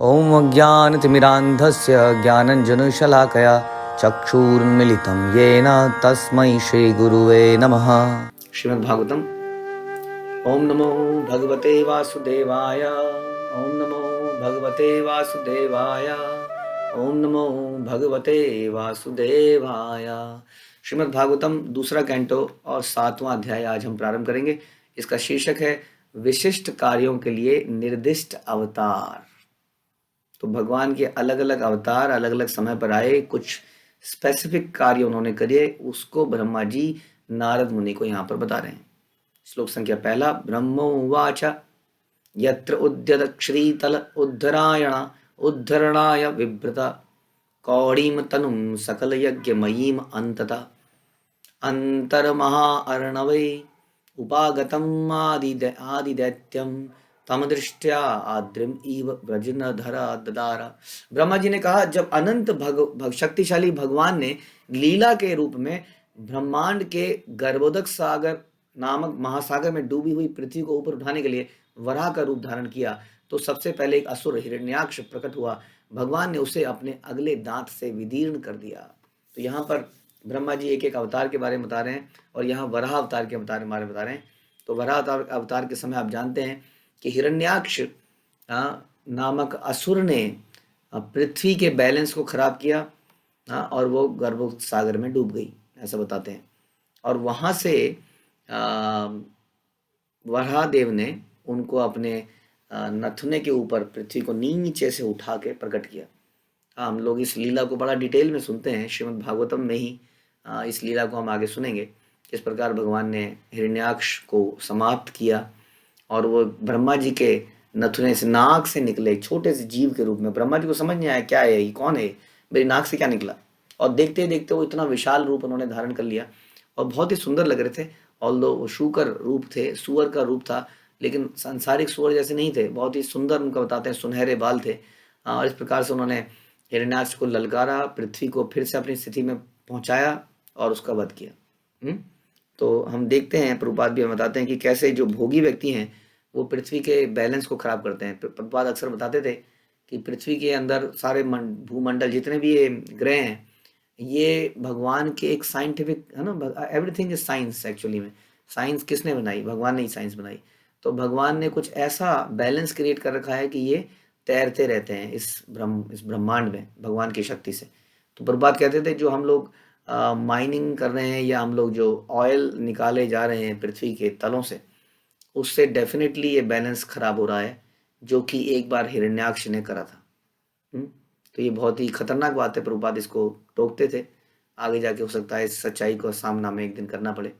ॐ अज्ञानतिमिरान्धस्य ज्ञानञ्जनशलाकया चक्षुरुन्मिलितं येन तस्मै श्रीगुरुवे नमः। श्रीमद्भागवतम्। ओम नमो भगवते वासुदेवाय। ओम नमो भगवते वासुदेवाय। ओम नमो भगवते वासुदेवाय। श्रीमद्भागवतम दूसरा कैंटो और 7वां अध्याय आज हम प्रारंभ करेंगे। इसका शीर्षक है विशिष्ट कार्यों के लिए निर्दिष्ट अवतार। तो भगवान के अलग अलग अवतार अलग अलग समय पर आए, कुछ स्पेसिफिक कार्य उन्होंने करे, उसको ब्रह्मा जी नारद मुनि को यहाँ पर बता रहे हैं। श्लोक संख्या 1। ब्रह्मोवाच यत्र उद्यत श्रीतल उद्धरणाय विभ्रत कौड़ीम तनुम सकल यज्ञमयीम अंततः अंतर्महा अर्णवे उपागतम आदिदैत्यम तम दृष्टया आद्रिम इव व्रजनधरा ददारा। ब्रह्मा जी ने कहा, जब अनंत शक्तिशाली भगवान ने लीला के रूप में ब्रह्मांड के गर्भोदक सागर नामक महासागर में डूबी हुई पृथ्वी को ऊपर उठाने के लिए वराह का रूप धारण किया, तो सबसे पहले एक असुर हिरण्याक्ष प्रकट हुआ। भगवान ने उसे अपने अगले दांत से विदीर्ण कर दिया। तो यहाँ पर ब्रह्मा जी एक एक अवतार के बारे में बता रहे हैं और यहाँ वराह अवतार के बारे में बता रहे हैं। तो वराह अवतार के समय आप जानते हैं कि हिरण्याक्ष नामक असुर ने पृथ्वी के बैलेंस को खराब किया और वो गर्भ सागर में डूब गई, ऐसा बताते हैं। और वहाँ से वराह देव ने उनको अपने नथुने के ऊपर पृथ्वी को नीचे से उठा के प्रकट किया। हम लोग इस लीला को बड़ा डिटेल में सुनते हैं, श्रीमद् भागवतम में ही इस लीला को हम आगे सुनेंगे। किस प्रकार भगवान ने हिरण्याक्ष को समाप्त किया और वो ब्रह्मा जी के नथुने से नाक से निकले एक छोटे से जीव के रूप में। ब्रह्मा जी को समझ नहीं आया क्या है, ये कौन है, मेरी नाक से क्या निकला। और देखते देखते वो इतना विशाल रूप उन्होंने धारण कर लिया और बहुत ही सुंदर लग रहे थे। ऑल्दो वो शूकर रूप थे, सुअर का रूप था, लेकिन सांसारिक सुअर जैसे नहीं थे, बहुत ही सुंदर उनका बताते हैं सुनहरे बाल थे। और इस प्रकार से उन्होंने हिरण्याक्ष को ललकारा, पृथ्वी को फिर से अपनी स्थिति में पहुंचाया और उसका वध किया। तो हम देखते हैं, प्रभुपाद भी हमें बताते हैं कि कैसे जो भोगी व्यक्ति हैं वो पृथ्वी के बैलेंस को खराब करते हैं। प्रभुपाद अक्सर बताते थे कि पृथ्वी के अंदर सारे भूमंडल जितने भी ये ग्रह हैं, ये भगवान के एक साइंटिफिक है ना, एवरीथिंग इज साइंस। एक्चुअली में साइंस किसने बनाई? भगवान ने ही साइंस बनाई। तो भगवान ने कुछ ऐसा बैलेंस क्रिएट कर रखा है कि ये तैरते रहते हैं इस ब्रह्मांड में भगवान की शक्ति से। तो प्रभुपाद कहते थे जो हम लोग माइनिंग कर रहे हैं या हम लोग जो ऑयल निकाले जा रहे हैं पृथ्वी के तलों से, उससे डेफिनेटली ये बैलेंस खराब हो रहा है, जो कि एक बार हिरण्याक्ष ने करा था। तो ये बहुत ही खतरनाक बात है। प्रभुपाद इसको टोकते थे, आगे जाके हो सकता है इस सच्चाई को सामना में एक दिन करना पड़े।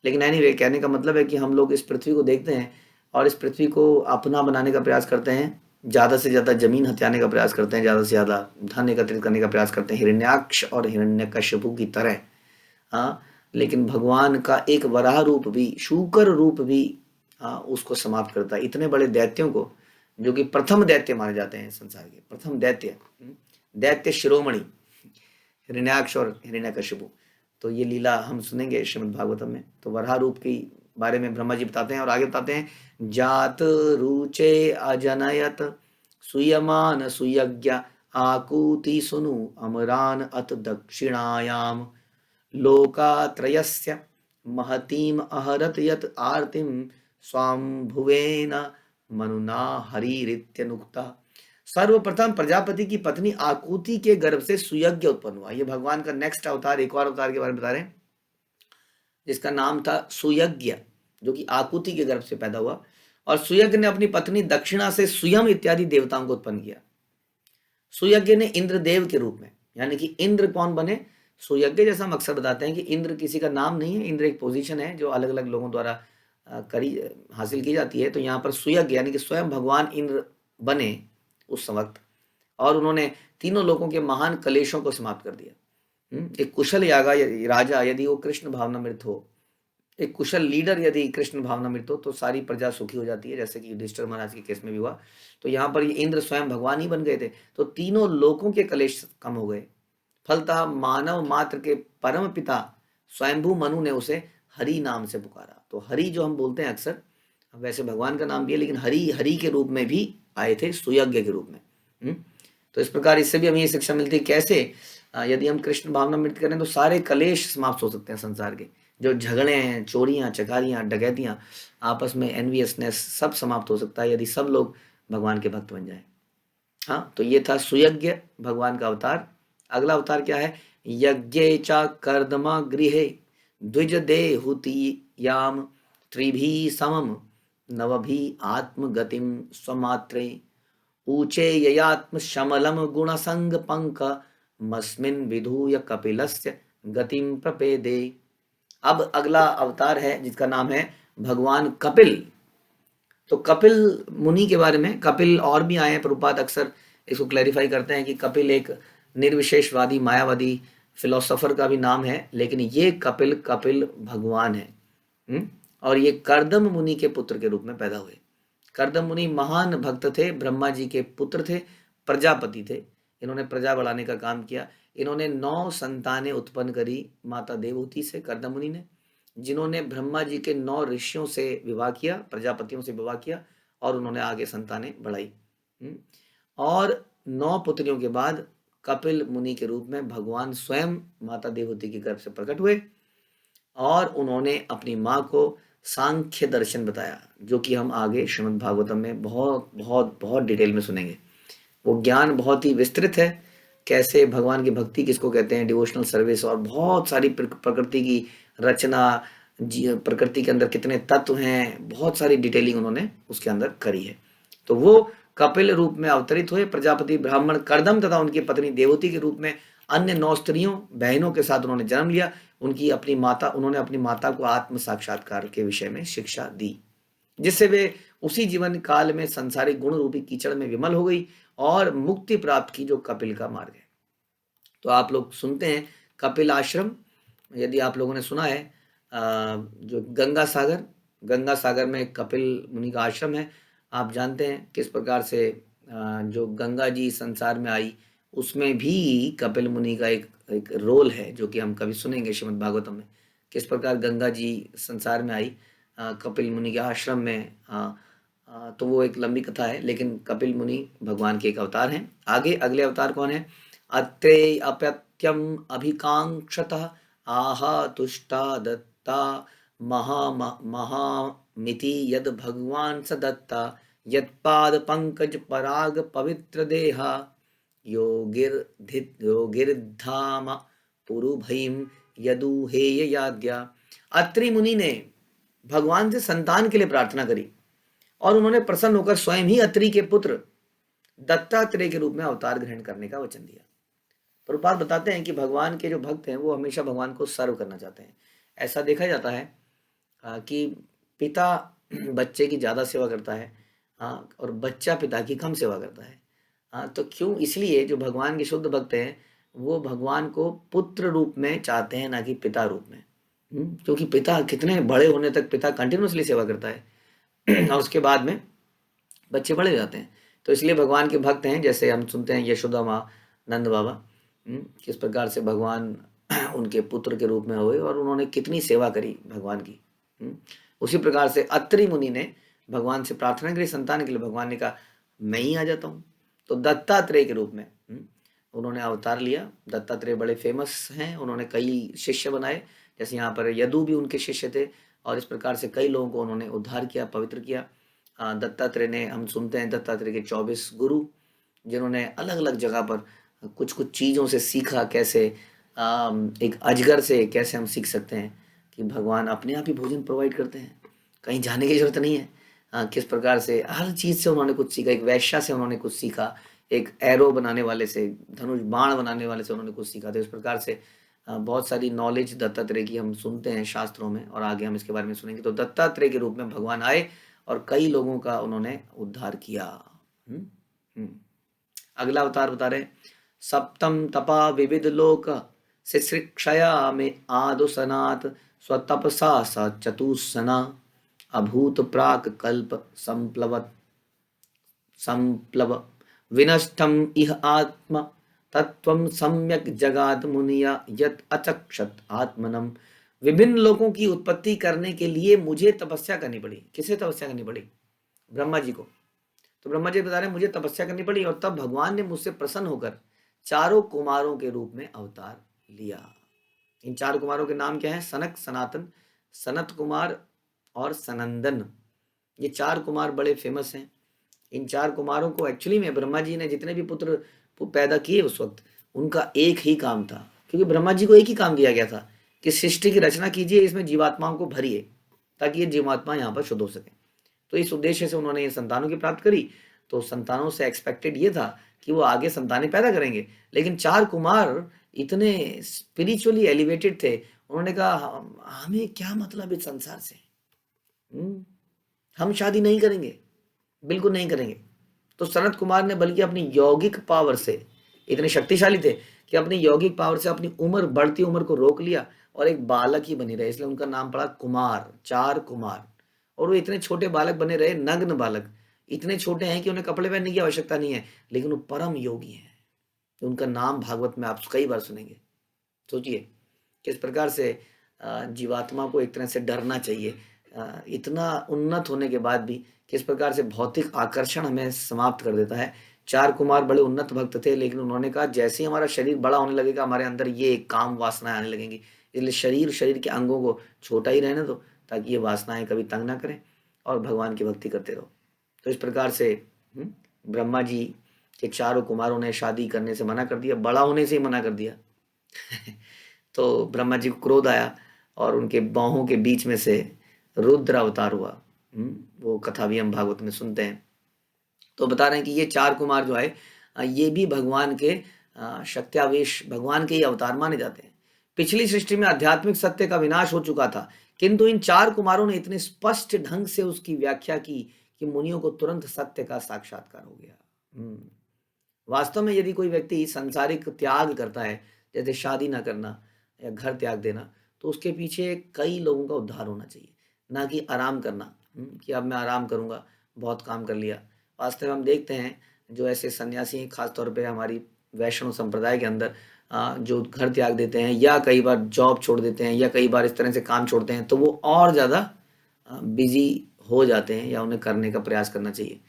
लेकिन एनीवे, कहने का मतलब है कि हम लोग इस पृथ्वी को देखते हैं और इस पृथ्वी को अपना बनाने का प्रयास करते हैं, ज़्यादा से ज़्यादा जमीन हथियाने का प्रयास करते हैं, ज़्यादा से ज़्यादा धन एकत्रित करने का प्रयास करते हैं, हिरण्याक्ष और हिरण्यकश्यपु की तरह। हाँ, लेकिन भगवान का एक वराह रूप भी, शूकर रूप भी उसको समाप्त करता है। इतने बड़े दैत्यों को, जो कि प्रथम दैत्य माने जाते हैं संसार के, प्रथम दैत्य शिरोमणि हिरण्याक्ष और हिरण्यकश्यपु। तो ये लीला हम सुनेंगे श्रीमद् भागवतम में। तो वराह रूप के बारे में ब्रह्मा जी बताते हैं और आगे बताते हैं, जात रुचे अजनयत सुयमान सुयज्ञ आकूति सुनु अमरान अत दक्षिणायाम लोकात्रयस्य महतीम अहरत यत आरतिम स्वाम्भुवेन मनुना हरिरित्यनुक्ता। सर्वप्रथम प्रजापति की पत्नी आकुति के गर्भ से सुयज्ञ उत्पन्न हुआ। ये भगवान का नेक्स्ट अवतार, एक और अवतार के बारे में बता रहे हैं, जिसका नाम था सुयज्ञ, जो कि आकुति के गर्भ से पैदा हुआ। और सुयज्ञ ने अपनी पत्नी दक्षिणा से सुयम इत्यादि देवताओं को उत्पन्न किया। सुयज्ञ ने इंद्रदेव के रूप में, यानी कि इंद्र कौन बने? सुयज्ञ। जैसा हम अक्सर बताते हैं कि इंद्र किसी का नाम नहीं है, इंद्र एक पोजीशन है जो अलग अलग लोगों द्वारा हासिल की जाती है। तो यहाँ पर सुयज्ञ यानी कि स्वयं भगवान इंद्र बने उस वक्त, और उन्होंने तीनों लोगों के महान कलेशों को समाप्त कर दिया। एक कुशल राजा यदि वो कृष्ण भावनामृत हो, एक कुशल लीडर यदि कृष्ण भावनामृत हो, तो सारी प्रजा सुखी हो जाती है, जैसे कि युधिष्ठिर महाराज के केस में भी हुआ। तो यहाँ पर ये इंद्र स्वयं भगवान ही बन गए थे, तो तीनों लोकों के कलेश कम हो गए। फलतः मानव मात्र के परम पिता स्वयंभू मनु ने उसे हरि नाम से पुकारा। तो हरि जो हम बोलते हैं अक्सर, वैसे भगवान का नाम भी है, लेकिन हरि हरि के रूप में भी आए थे, सुयज्ञ के रूप में। तो इस प्रकार इससे भी हमें ये शिक्षा मिलती है कैसे यदि हम कृष्ण भावना मृत करें तो सारे कलेश समाप्त हो सकते हैं संसार के। जो झगड़े हैं, चोरियां, चकारियां, डकैतियां, आपस में एनवियसनेस, सब समाप्त हो सकता है यदि सब लोग भगवान के भक्त बन जाए। हाँ, तो ये था सुयज्ञ भगवान का अवतार। अगला अवतार क्या है? यज्ञे च कर्दमा गृहे द्विज देहुति याम त्रिभी समम नवभी आत्मगतिम स्वमात्रे ऊचे ययात्म शमलम गुणसंग पंक मस्मिन विधूय कपिलस्य गतिम प्रपेदे। अब अगला अवतार है जिसका नाम है भगवान कपिल। तो कपिल मुनि के बारे में, कपिल और भी आए हैं, प्रभुपाद अक्सर इसको क्लैरिफाई करते हैं कि कपिल एक निर्विशेषवादी मायावादी फिलोसोफर का भी नाम है, लेकिन ये कपिल कपिल भगवान है। और ये कर्दम मुनि के पुत्र के रूप में पैदा हुए। कर्दम मुनि महान भक्त थे, ब्रह्मा जी के पुत्र थे, प्रजापति थे। इन्होंने प्रजा बढ़ाने का काम किया। इन्होंने 9 संतानें उत्पन्न करी माता देवहूति से, कर्दम मुनि ने, जिन्होंने ब्रह्मा जी के 9 ऋषियों से विवाह किया, प्रजापतियों से विवाह किया, और उन्होंने आगे संतानें बढ़ाई। और 9 पुत्रियों के बाद कपिल मुनि के रूप में भगवान स्वयं माता देवहूति के गर्भ से प्रकट हुए, और उन्होंने अपनी माँ को सांख्य दर्शन बताया, जो कि हम आगे श्रीमद् भागवतम में बहुत बहुत बहुत डिटेल में सुनेंगे। वो ज्ञान बहुत ही विस्तृत है, कैसे भगवान की भक्ति किसको कहते हैं, डिवोशनल सर्विस, और बहुत सारी प्रकृति की रचना, प्रकृति के अंदर कितने तत्व हैं, बहुत सारी डिटेलिंग उन्होंने उसके अंदर करी है। तो वो कपिल रूप में अवतरित हुए। प्रजापति ब्राह्मण कर्दम तथा उनकी पत्नी देवहूति के रूप में अन्य 9 स्त्रियों बहनों के साथ उन्होंने जन्म लिया। उन्होंने अपनी माता को आत्म साक्षात्कार के विषय में शिक्षा दी, जिससे वे उसी जीवन काल में संसारिक गुण रूपी कीचड़ में विमल हो गई और मुक्ति प्राप्त की, जो कपिल का मार्ग है। तो आप लोग सुनते हैं कपिल आश्रम, यदि आप लोगों ने सुना है, जो गंगा सागर में कपिल मुनि का आश्रम है। आप जानते हैं किस प्रकार से जो गंगा जी संसार में आई, उसमें भी कपिल मुनि का एक रोल है, जो कि हम कभी सुनेंगे श्रीमद् भागवतम में, किस प्रकार गंगा जी संसार में आई कपिल मुनि के आश्रम में। तो वो एक लंबी कथा है, लेकिन कपिल मुनि भगवान के एक अवतार हैं। आगे अगले अवतार कौन है? अत्रे अपत्यम अभिकांक्षतः आहा तुष्टा दत्ता महामिति यद भगवान स दत्ता यत्पाद पंकज पराग पवित्र देहा योगिर्धाम पुरुभयिम यदुहेय याद्या। अत्रि मुनि ने भगवान से संतान के लिए प्रार्थना करी, और उन्होंने प्रसन्न होकर स्वयं ही अत्रि के पुत्र दत्तात्रेय के रूप में अवतार ग्रहण करने का वचन दिया। प्रभुपाद बताते हैं कि भगवान के जो भक्त हैं वो हमेशा भगवान को सर्व करना चाहते हैं। ऐसा देखा जाता है कि पिता बच्चे की ज़्यादा सेवा करता है, और बच्चा पिता की कम सेवा करता है। तो क्यों? इसलिए जो भगवान के शुद्ध भक्त हैं वो भगवान को पुत्र रूप में चाहते हैं, ना कि पिता रूप में। क्योंकि पिता कितने बड़े होने तक पिता कंटिन्यूसली सेवा करता है और उसके बाद में बच्चे बड़े हो जाते हैं। तो इसलिए भगवान के भक्त हैं, जैसे हम सुनते हैं यशोदा माँ, नंद बाबा, किस प्रकार से भगवान उनके पुत्र के रूप में हुए और उन्होंने कितनी सेवा करी भगवान की। उसी प्रकार से अत्रि मुनि ने भगवान से प्रार्थना करी संतान के लिए। भगवान ने कहा मैं ही आ जाता हूँ। तो दत्तात्रेय के रूप में उन्होंने अवतार लिया। दत्तात्रेय बड़े फेमस हैं, उन्होंने कई शिष्य बनाए, जैसे यहाँ पर यदु भी उनके शिष्य थे, और इस प्रकार से कई लोगों को उन्होंने उद्धार किया, पवित्र किया। दत्तात्रेय ने, हम सुनते हैं दत्तात्रेय के 24 गुरु, जिन्होंने अलग अलग जगह पर कुछ कुछ चीज़ों से सीखा। कैसे एक अजगर से कैसे हम सीख सकते हैं कि भगवान अपने आप ही भोजन प्रोवाइड करते हैं, कहीं जाने की जरूरत नहीं है। किस प्रकार से हर चीज़ से उन्होंने कुछ सीखा। एक वैश्या से उन्होंने कुछ सीखा, एक एरो बनाने वाले से, धनुष बाण बनाने वाले से उन्होंने कुछ सीखा। तो इस प्रकार से बहुत सारी नॉलेज दत्तात्रेय की हम सुनते हैं शास्त्रों में, और आगे हम इसके बारे में सुनेंगे। तो दत्तात्रेय के रूप में भगवान आए और कई लोगों का उन्होंने उद्धार किया। अगला अवतार बता रहे, सप्तम तपा विविध लोक शिक्षया में आदु सनात स्वतपसा स चतुसना अभूत प्राक कल्प संप्लव विनष्टम इह आत्म तत्वम सम्यक जगात मुनिया यत अचक्षत आत्मनम। विभिन्न लोगों की उत्पत्ति करने के लिए मुझे तपस्या करनी पड़ी। किसे तपस्या करनी पड़ी? ब्रह्मा जी को। तो ब्रह्मा जी बता रहे हैं मुझे तपस्या करनी पड़ी, और तब भगवान ने मुझसे प्रसन्न होकर चारों कुमारों के रूप में अवतार लिया। इन चार कुमारों के नाम क्या है? सनक, सनातन, सनत कुमार और सनंदन। ये चार कुमार बड़े फेमस हैं। इन चार कुमारों को एक्चुअली में ब्रह्मा जी ने जितने भी पुत्र पैदा किए उस वक्त, उनका एक ही काम था, क्योंकि ब्रह्मा जी को एक ही काम दिया गया था कि सृष्टि की रचना कीजिए, इसमें जीवात्माओं को भरिए ताकि ये जीवात्मा यहाँ पर शुद्ध हो सके। तो इस उद्देश्य से उन्होंने ये संतानों की प्राप्त करी। तो संतानों से एक्सपेक्टेड ये था कि वो आगे संतानें पैदा करेंगे, लेकिन चार कुमार इतने स्पिरिचुअली एलिवेटेड थे, उन्होंने कहा हमें क्या मतलब इस संसार से, हम शादी नहीं करेंगे, बिल्कुल नहीं करेंगे। तो सनत कुमार ने बल्कि अपनी यौगिक पावर से, इतने शक्तिशाली थे कि अपनी यौगिक पावर से अपनी उम्र, बढ़ती उम्र को रोक लिया और एक बालक ही बनी रहे, इसलिए उनका नाम पड़ा कुमार, चार कुमार। और वो इतने छोटे बालक बने रहे, नग्न बालक, इतने छोटे हैं कि उन्हें कपड़े पहनने की आवश्यकता नहीं है, लेकिन वो परम योगी हैं। उनका नाम भागवत में आप कई बार सुनेंगे। सोचिए किस प्रकार से जीवात्मा को एक तरह से डरना चाहिए, इतना उन्नत होने के बाद भी किस प्रकार से भौतिक आकर्षण हमें समाप्त कर देता है। चार कुमार बड़े उन्नत भक्त थे, लेकिन उन्होंने कहा जैसे ही हमारा शरीर बड़ा होने लगेगा, हमारे अंदर ये काम वासनाएं आने लगेंगी, इसलिए शरीर के अंगों को छोटा ही रहने दो ताकि ये वासनाएं कभी तंग ना करें, और भगवान की भक्ति करते रहो। तो इस प्रकार से ब्रह्मा जी के चारों कुमारों ने शादी करने से मना कर दिया, बड़ा होने से ही मना कर दिया। तो ब्रह्मा जी को क्रोध आया और उनके बाहों के बीच में से रुद्र अवतार हुआ। वो कथा भी हम भागवत में सुनते हैं। तो बता रहे हैं कि ये चार कुमार जो है ये भी भगवान के शक्त्यावेश, भगवान के ही अवतार माने जाते हैं। पिछली सृष्टि में आध्यात्मिक सत्य का विनाश हो चुका था, किंतु इन चार कुमारों ने इतने स्पष्ट ढंग से उसकी व्याख्या की कि मुनियों को तुरंत सत्य का साक्षात्कार हो गया। वास्तव में यदि कोई व्यक्ति सांसारिक त्याग करता है, जैसे शादी ना करना या घर त्याग देना, तो उसके पीछे कई लोगों का उद्धार होना चाहिए, ना कि आराम करना कि अब मैं आराम करूंगा, बहुत काम कर लिया। वास्तव में हम देखते हैं जो ऐसे सन्यासी हैं, खासतौर पे हमारी वैष्णव संप्रदाय के अंदर, जो घर त्याग देते हैं या कई बार जॉब छोड़ देते हैं या कई बार इस तरह से काम छोड़ते हैं, तो वो और ज़्यादा बिजी हो जाते हैं, या उन्हें करने का प्रयास करना चाहिए।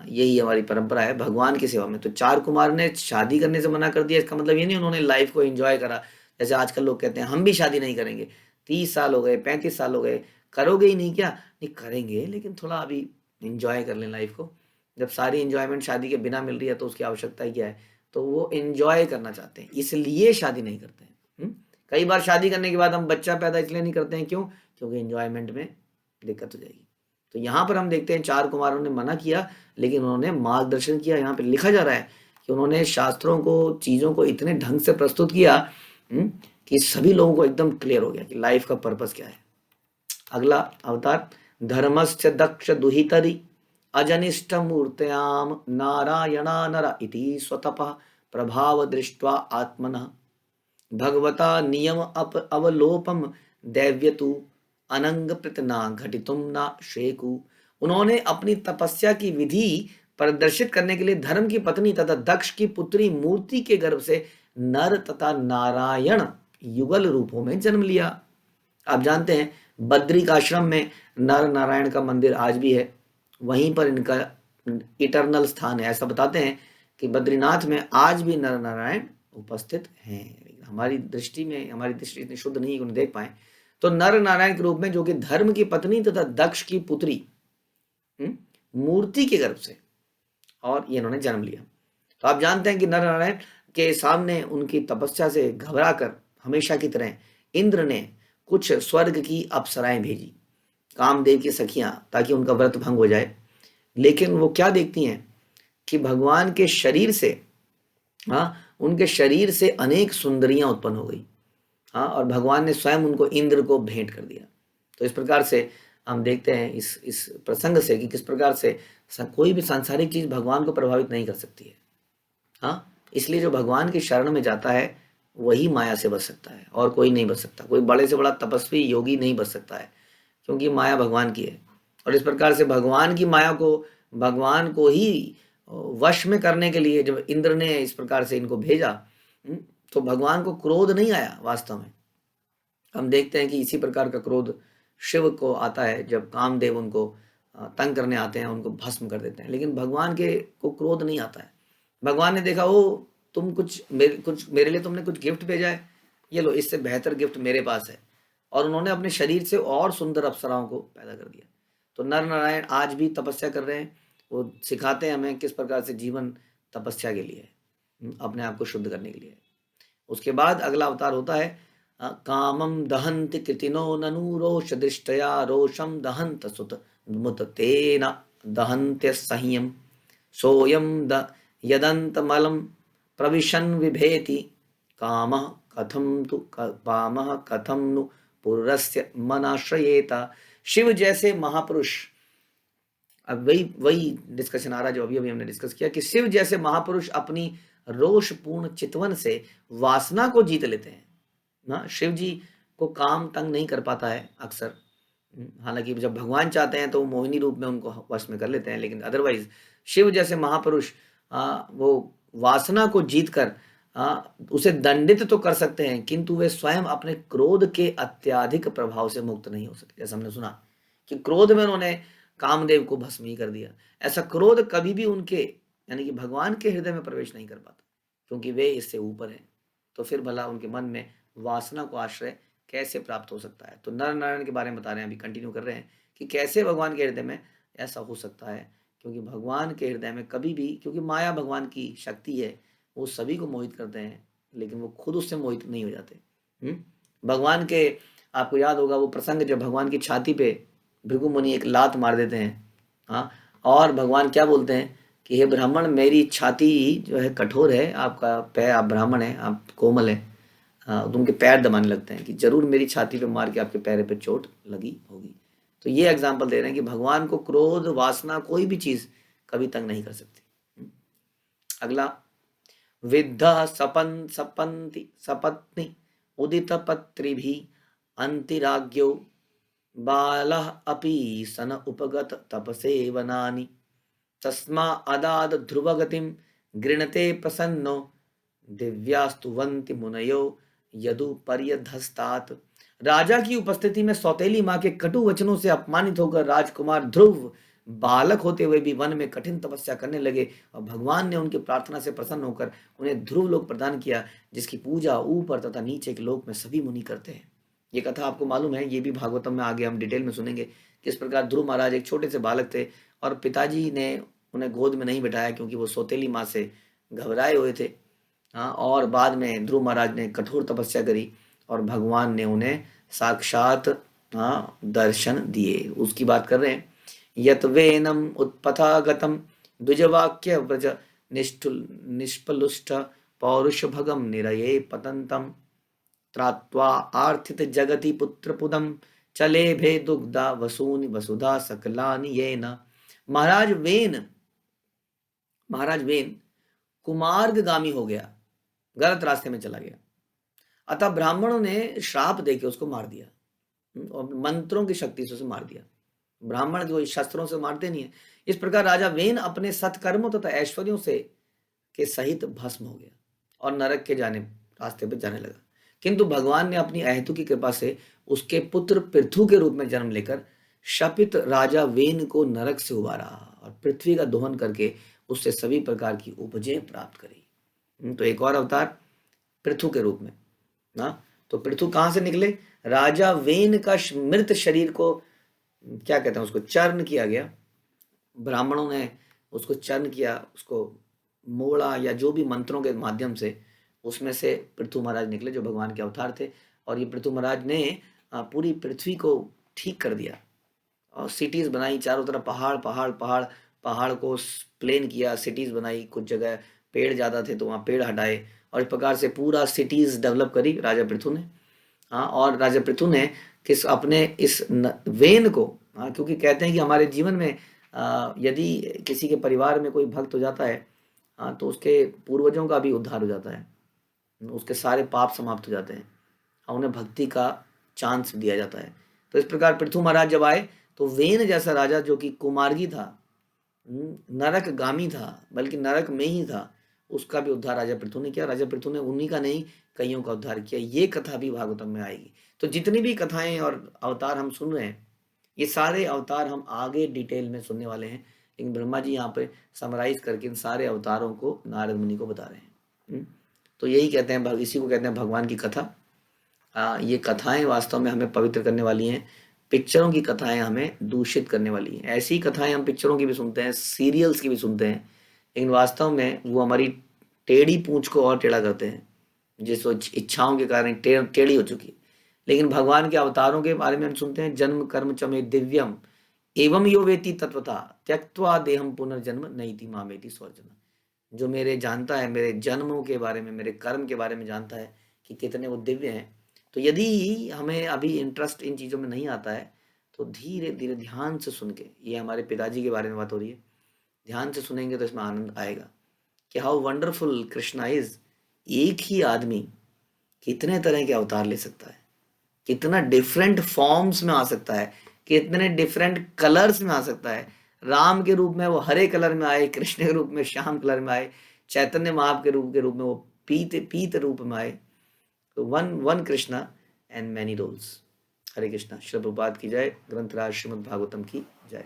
यही हमारी परंपरा है भगवान की सेवा में। तो चार कुमार ने शादी करने से मना कर दिया, इसका मतलब ये नहीं उन्होंने लाइफ को एंजॉय करा। जैसे आजकल लोग कहते हैं हम भी शादी नहीं करेंगे, 30 साल हो गए, 35 साल हो गए, करोगे ही नहीं क्या? नहीं करेंगे, लेकिन थोड़ा अभी एंजॉय कर लें लाइफ को। जब सारी एंजॉयमेंट शादी के बिना मिल रही है तो उसकी आवश्यकता ही क्या है? तो वो एंजॉय करना चाहते हैं, इसलिए शादी नहीं करते हैं। कई बार शादी करने के बाद हम बच्चा पैदा इसलिए नहीं करते हैं, क्यों? क्योंकि एंजॉयमेंट में दिक्कत हो जाएगी। तो यहाँ पर हम देखते हैं चार कुमारों ने मना किया, लेकिन उन्होंने मार्गदर्शन किया। यहाँ पे लिखा जा रहा है कि उन्होंने शास्त्रों को, चीज़ों को इतने ढंग से प्रस्तुत किया कि सभी लोगों को एकदम क्लियर हो गया कि लाइफ का पर्पस क्या है। अगला अवतार, धर्मस्य दक्ष दुहितरि अजनिष्ठ मूर्त्याम नारायणा नर इति स्वतपः प्रभाव दृष्ट्वा आत्मनः भगवता नियम अवलोपम दैव्यतु अनंग प्रतना घटितुम न शेकु। उन्होंने अपनी तपस्या की विधि प्रदर्शित करने के लिए धर्म की पत्नी तथा दक्ष की पुत्री मूर्ति के गर्भ से नर तथा नारायण युगल रूपों में जन्म लिया। आप जानते हैं बद्रिक आश्रम में नर नारायण का मंदिर आज भी है, वहीं पर इनका इटर्नल स्थान है। ऐसा बताते हैं कि बद्रीनाथ में आज भी नर नारायण उपस्थित हैं। हमारी दृष्टि इतनी शुद्ध नहीं है कि उन्हें देख पाए। तो नर नारायण के रूप में, जो कि धर्म की पत्नी तथा दक्ष की पुत्री मूर्ति के गर्भ से, और ये इन्होंने जन्म लिया। तो आप जानते हैं कि नर नारायण के सामने उनकी तपस्या से घबराकर हमेशा की तरह इंद्र ने कुछ स्वर्ग की अप्सराएं भेजी, कामदेव की सखियां, ताकि उनका व्रत भंग हो जाए। लेकिन वो क्या देखती हैं कि भगवान के शरीर से, उनके शरीर से अनेक सुंदरियां उत्पन्न हो गई, और भगवान ने स्वयं उनको इंद्र को भेंट कर दिया। तो इस प्रकार से हम देखते हैं इस प्रसंग से कि किस प्रकार से कोई भी सांसारिक चीज भगवान को प्रभावित नहीं कर सकती है। इसलिए जो भगवान की शरण में जाता है वही माया से बच सकता है, और कोई नहीं बच सकता। कोई बड़े से बड़ा तपस्वी योगी नहीं बच सकता है, क्योंकि माया भगवान की है। और इस प्रकार से भगवान की माया को, भगवान को ही वश में करने के लिए जब इंद्र ने इस प्रकार से इनको भेजा, तो भगवान को क्रोध नहीं आया। वास्तव में हम देखते हैं कि इसी प्रकार का क्रोध शिव को आता है जब कामदेव उनको तंग करने आते हैं उनको भस्म कर देते हैं। लेकिन भगवान के को क्रोध नहीं आता है। भगवान ने देखा, ओ तुम कुछ मेरे लिए तुमने कुछ गिफ्ट भेजा है, ये लो, इससे बेहतर गिफ्ट मेरे पास है। और उन्होंने अपने शरीर से और सुंदर अप्सराओं को पैदा कर दिया। तो नर नारायण आज भी तपस्या कर रहे हैं। वो सिखाते हैं हमें किस प्रकार से जीवन तपस्या के लिए है, अपने आप को शुद्ध करने के लिए है। उसके बाद अगला अवतार होता है कामम दहंति कृतिनो ननु रोष दृष्टया रोषम दहंत सुत मुत तेन दहंत्य संयम सोयम द यदंत मलम प्रविशन विभेति कामः कथम तु कामः कथम नु पुरुषस्य मनाश्रयेता। शिव जैसे महापुरुष, अब वही वही डिस्कशन आ रहा है जो अभी अभी हमने डिस्कस किया कि शिव जैसे महापुरुष अपनी रोषपूर्ण चितवन से वासना को जीत लेते हैं ना। शिव जी को काम तंग नहीं कर पाता है अक्सर, हालांकि जब भगवान चाहते हैं तो वो मोहिनी रूप में उनको वश में कर लेते हैं, लेकिन अदरवाइज शिव जैसे महापुरुष वो वासना को जीत कर उसे दंडित तो कर सकते हैं, किंतु वे स्वयं अपने क्रोध के अत्याधिक प्रभाव से मुक्त नहीं हो सकते। जैसे हमने सुना कि क्रोध में उन्होंने कामदेव को भस्म ही कर दिया। ऐसा क्रोध कभी भी उनके यानी कि भगवान के हृदय में प्रवेश नहीं कर पाता, क्योंकि वे इससे ऊपर हैं। तो फिर भला उनके मन में वासना को आश्रय कैसे प्राप्त हो सकता है। तो नर नारायण के बारे में बता रहे हैं, अभी कंटिन्यू कर रहे हैं कि कैसे भगवान के हृदय में ऐसा हो सकता है। क्योंकि भगवान के हृदय में कभी भी, क्योंकि माया भगवान की शक्ति है, वो सभी को मोहित करते हैं, लेकिन वो खुद उससे मोहित नहीं हो जाते। भगवान के, आपको याद होगा वो प्रसंग जब भगवान की छाती पे भृगु मुनि एक लात मार देते हैं, हाँ, और भगवान क्या बोलते हैं कि हे ब्राह्मण, मेरी छाती जो है कठोर है, आपका पैर, आप ब्राह्मण हैं, आप कोमल है, तो उनके पैर दबाने लगते हैं कि जरूर मेरी छाती पे मार के आपके पैर पे चोट लगी होगी। तो ये एग्जाम्पल दे रहे हैं कि भगवान को क्रोध, वासना, कोई भी चीज कभी तंग नहीं कर सकती। अगला, विद्ध सपन सपंति सपत्नी उदित पत्रिभि अंतिराज्ञो बालः अपि सन उपगत तपसेवनानि तस्मा अदाद ध्रुवगतिम गृणते प्रसन्नो दिव्यास्तुवंति मुनयो यदु पर्यधस्तात। राजा की उपस्थिति में सौतेली माँ के कटु वचनों से अपमानित होकर राजकुमार ध्रुव बालक होते हुए भी वन में कठिन तपस्या करने लगे, और भगवान ने उनकी प्रार्थना से प्रसन्न होकर उन्हें ध्रुव लोक प्रदान किया, जिसकी पूजा ऊपर तथा नीचे के लोक में सभी मुनि करते हैं। ये कथा आपको मालूम है, ये भी भागवतम में आगे हम डिटेल में सुनेंगे किस प्रकार ध्रुव महाराज एक छोटे से बालक थे और पिताजी ने उन्हें गोद में नहीं बिठाया क्योंकि वो सौतेली माँ से घबराए हुए थे। हाँ, और बाद में ध्रुव महाराज ने कठोर तपस्या करी और भगवान ने उन्हें साक्षात दर्शन दिए। उसकी बात कर रहे हैं। यत वेनम उत्पथागतम द्विजवाक्य व्रज निष्पलुष्ट पौरुष भगम निरये पतंतम त्रात्वा आर्थित जगति पुत्रपुदम चले भे दुग्धा वसूनि वसुधा सकलानि ये न। महाराज वेन कुमार्गामी हो गया, गलत रास्ते में चला गया, अतः ब्राह्मणों ने श्राप देके उसको मार दिया और मंत्रों की शक्ति से उसे मार दिया। ब्राह्मण जो शस्त्रों से मारते नहीं है। इस प्रकार राजा वेन अपने सत्कर्मों तथा ऐश्वर्यों से के सहित भस्म हो गया और नरक के रास्ते पर जाने लगा। किंतु भगवान ने अपनी अहेतु की कृपा से उसके पुत्र पृथु के रूप में जन्म लेकर शपित राजा वेन को नरक से उबारा और पृथ्वी का दोहन करके उससे सभी प्रकार की उपजें प्राप्त करी। तो एक और अवतार पृथु के रूप में ना। तो पृथु कहां से निकले? राजा वेन का मृत शरीर को क्या कहते हैं, उसको चर्न किया गया, ब्राह्मणों ने उसको चर्न किया, उसको मोड़ा या जो भी मंत्रों के माध्यम से, उसमें से पृथु महाराज निकले जो भगवान के अवतार थे। और ये पृथु महाराज ने पूरी पृथ्वी को ठीक कर दिया और सिटीज बनाई, चारों तरफ पहाड़ पहाड़ पहाड़, पहाड़ को प्लेन किया, सिटीज बनाई, कुछ जगह पेड़ ज्यादा थे तो वहाँ पेड़ हटाए और इस प्रकार से पूरा सिटीज डेवलप करी राजा पृथु ने। हाँ, और राजा पृथु ने किस अपने इस वेन को, क्योंकि कहते हैं कि हमारे जीवन में यदि किसी के परिवार में कोई भक्त हो जाता है तो उसके पूर्वजों का भी उद्धार हो जाता है, उसके सारे पाप समाप्त हो जाते हैं और उन्हें भक्ति का चांस दिया जाता है। तो इस प्रकार पृथु महाराज जब आए तो वेन जैसा राजा जो कि कुमार्गी था, नरक गामी था, बल्कि नरक में ही था, उसका भी उद्धार राजा पृथु ने किया। राजा पृथु ने उन्हीं का नहीं, कईयों का उद्धार किया। ये कथा भी भागवतम में आएगी। तो जितनी भी कथाएं और अवतार हम सुन रहे हैं ये सारे अवतार हम आगे डिटेल में सुनने वाले हैं, लेकिन ब्रह्मा जी यहाँ पे समराइज करके इन सारे अवतारों को नारद मुनि को बता रहे हैं। तो यही कहते हैं, इसी को कहते हैं भगवान की कथा। ये कथाएं वास्तव में हमें पवित्र करने वाली हैं, पिक्चरों की कथाएं हमें दूषित करने वाली हैं। ऐसी कथाएं हम पिक्चरों की भी सुनते हैं, सीरियल्स की भी सुनते हैं, लेकिन वास्तव में वो हमारी टेढ़ी पूंछ को और टेढ़ा करते हैं, जिस इच्छाओं के कारण टेढ़ी हो चुकी है। लेकिन भगवान के अवतारों के बारे में हम सुनते हैं, जन्म कर्म च मे दिव्यम एवं यो वेति तत्वता त्यक्त्वा देहम पुनर्जन्म नैति मामेति स्वजन। जो मेरे जानता है, मेरे जन्मों के बारे में, मेरे कर्म के बारे में जानता है कि कितने वो दिव्य हैं। तो यदि हमें अभी इंटरेस्ट इन चीज़ों में नहीं आता है, तो धीरे धीरे ध्यान से सुन के, ये हमारे पिताजी के बारे में बात हो रही है, ध्यान से सुनेंगे तो इसमें आनंद आएगा कि हाउ वंडरफुल कृष्णा इज। एक ही आदमी कितने तरह के अवतार ले सकता है, कितना डिफरेंट फॉर्म्स में आ सकता है, कितने डिफरेंट कलर्स में आ सकता है। राम के रूप में वो हरे कलर में आए, कृष्ण के रूप में श्याम कलर में आए, चैतन्य महाप्रभु के रूप में वो पीत पीत रूप में आए। तो one one Krishna and many roles. Hare Krishna. Shri Prabhupada की जय। ग्रंथराज श्रीमद् भागवतम की जय।